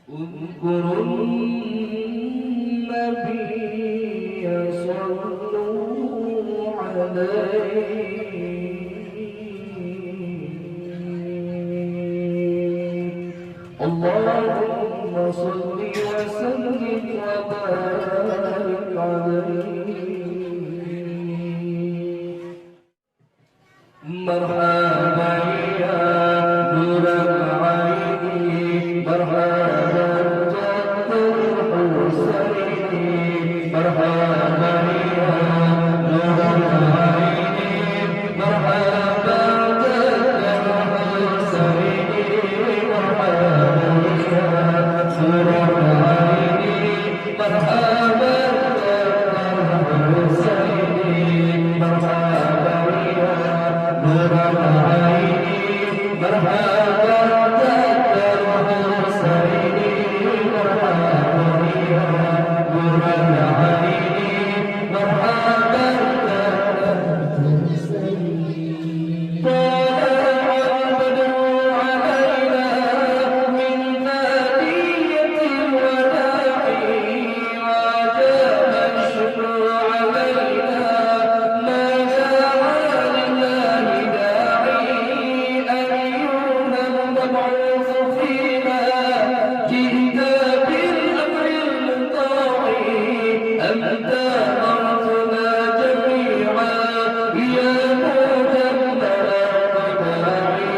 اذكروا النبي صلوا عليه اللهم صل وسلم وبارك عليه مرحبا يا نور العين مرحبا جد الحسين مرحبا يا نور العين مرحبا جد الحسين مرحبا يا نور العين مرحبا جد الحسين مرحبا يا نور العين مرحبا جد الحسين مرحبا يا نور العين مرحبا جد الحسين طلع البدر علينا من ثنية الوداع وجاب الشكر علينا ما دعا لله داعي أيها المبعوث فينا جئت بالأمر المطاع أنت أمرتنا جميعا يا مجمل الطباعي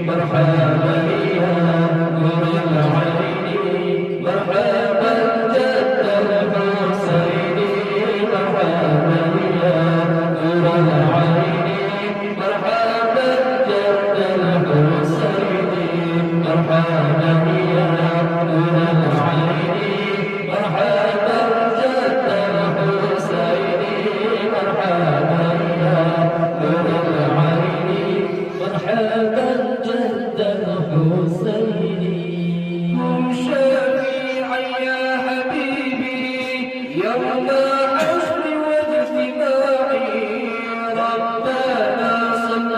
مرحبا يا نور العين مرحبا جد الحسين مرحبا يا نور العين مرحبا جد الحسين مرحبا يا نور العين مرحبا جد الحسين مرحبا يا نور العين مرحبا جد الحسين شفيعا يا حبيبي يوم حشر واجتماعي ربنا صل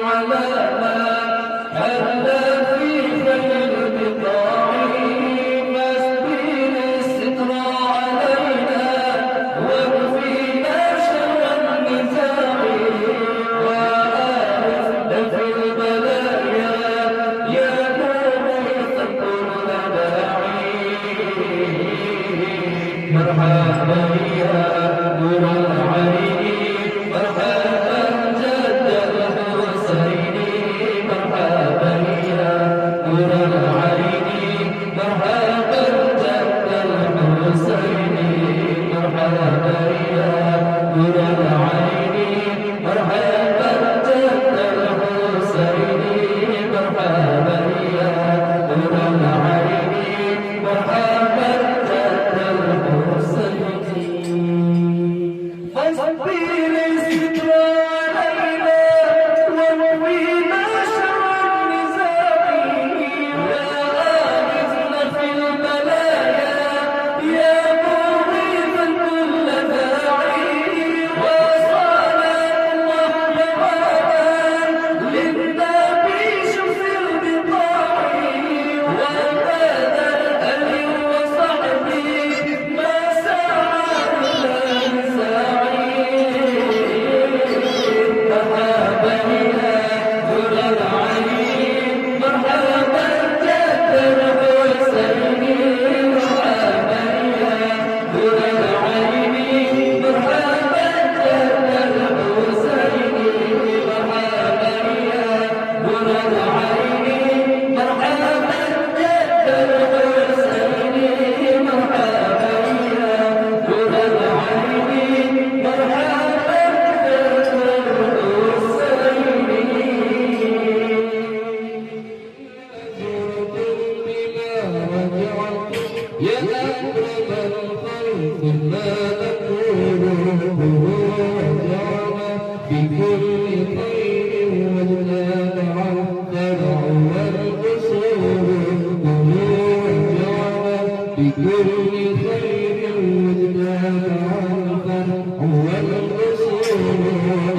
على من حل في خير البقاع فاسبل الستر علينا واكفينا شر النزاع وآلف دفع البلايا يا مغيث كل داعي مرحبا يا نور العين مرحبا جد الحسين مرحبا يا نور العين مرحبا جد الحسين مرحبا يا نور العين مرحبا جد الحسين مرحبا يا نور العين مرحبا جد الحسين فاصبر الستر علينا واكفينا شر النزاع وآلفنا في البلايا يا مغيث كل داعي وصلاة الله وسلام للنبي شف البقاع وبدا الآل وصحبه ما سعى إلا ساعي مرحبا يا نور العين مرحبا جد الحسين مرحبا يا نور العين مرحبا جد الحسين مرحبا يا نور العين مرحبا جد الحسين مرحبا يا نور العين مرحبا جد الحسين يا أكرم الخلق ما نقوله وجعل بكل خير وجلال عنك والقصور وجعل بكل خير وجلال عنك والقصور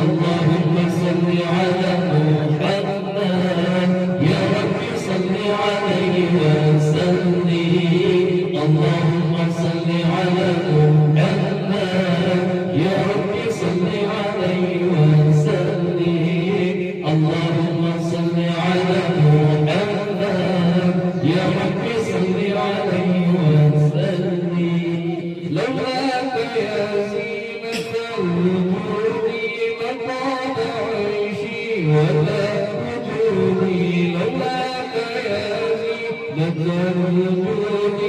اللهم صل على محمد يا رب صل عليه الوجود مطاب عيشي ولا وجودي لولاك يا زين لدى الوجود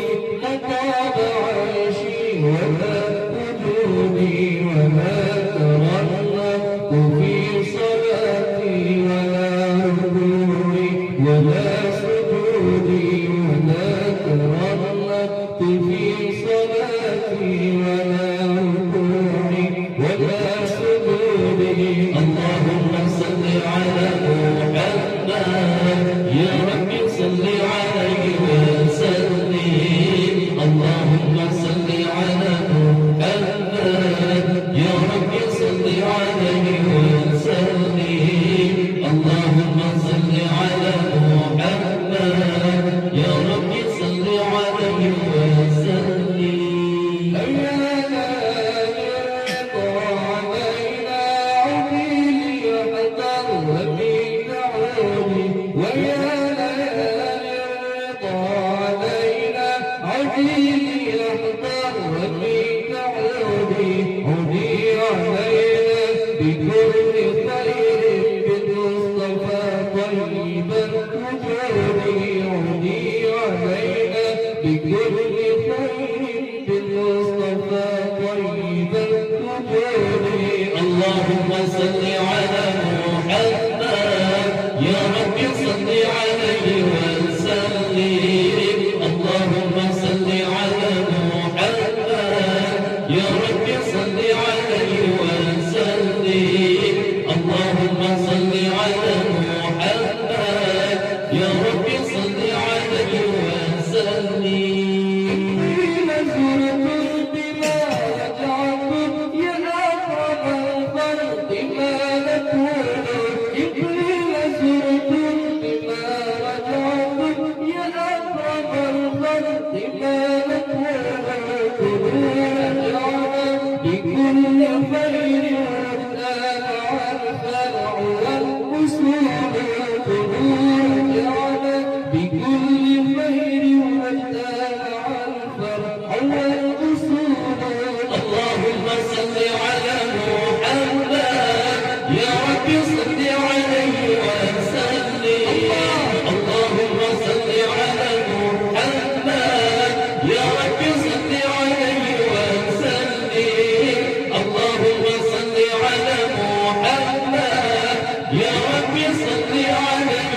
مطاب عيشي ولا وجودي وما ترنمت في صلاتي ولا ركوعي ولا سجودي ولا ترنمت في صلاتي ولا ركوعي ولا سجودي. اللهم صل على محمد يا رب صل عليه وسلم. اللهم صل على محمد يا رب صل عليه وسلم. اللهم صل على محمد يا رب صل عليه وسلم. اللهم صل على محمد يا رب صل عليه وسلم. اللهم صل على محمد يا رب صل عليه وسلم. اللهم صل على محمد يا رب صل عليه وسلم. اللهم صل على محمد يا رب صل عليه وسلم. اللهم صل على محمد يا رب صل عليه وسلم. اللهم صل على محمد يا رب صل عليه